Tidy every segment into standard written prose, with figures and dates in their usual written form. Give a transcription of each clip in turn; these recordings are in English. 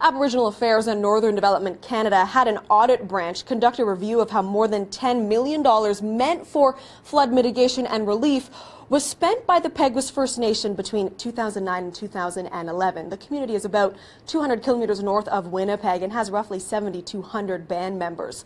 Aboriginal Affairs and Northern Development Canada had an audit branch conduct a review of how more than $10 million meant for flood mitigation and relief was spent by the Peguis First Nation between 2009 and 2011. The community is about 200 kilometers north of Winnipeg and has roughly 7,200 band members.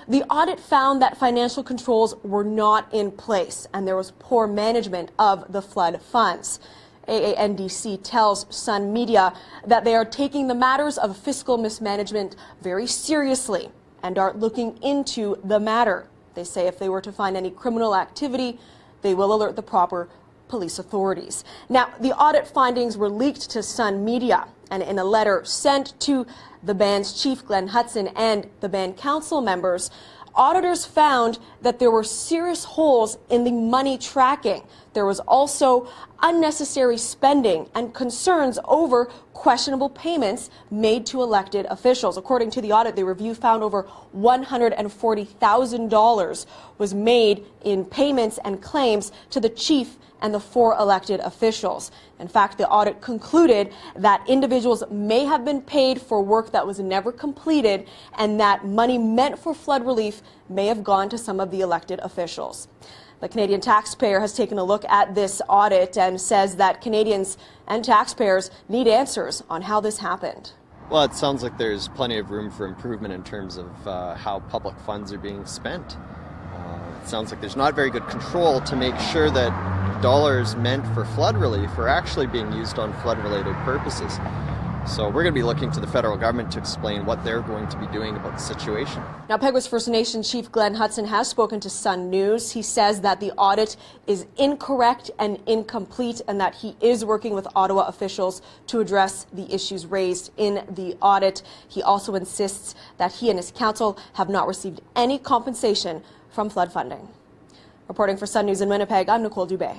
The audit found that financial controls were not in place and there was poor management of the flood funds. AANDC tells Sun Media that they are taking the matters of fiscal mismanagement very seriously and are looking into the matter. They say if they were to find any criminal activity, they will alert the proper police authorities. Now, the audit findings were leaked to Sun Media, and in a letter sent to the band's chief, Glenn Hudson, and the band council members, auditors found that there were serious holes in the money tracking. There was also unnecessary spending and concerns over questionable payments made to elected officials. According to the audit, the review found over $140,000 was made in payments and claims to the chief and the 4 elected officials. In fact, the audit concluded that individuals may have been paid for work that was never completed and that money meant for flood relief may have gone to some of the elected officials. The Canadian taxpayer has taken a look at this audit and says that Canadians and taxpayers need answers on how this happened. Well, it sounds like there's plenty of room for improvement in terms of how public funds are being spent. It sounds like there's not very good control to make sure that dollars meant for flood relief are actually being used on flood-related purposes. So we're going to be looking to the federal government to explain what they're going to be doing about the situation. Now, Peguis First Nation Chief Glenn Hudson has spoken to Sun News. He says that the audit is incorrect and incomplete and that he is working with Ottawa officials to address the issues raised in the audit. He also insists that he and his council have not received any compensation from flood funding. Reporting for Sun News in Winnipeg, I'm Nicole Dubé.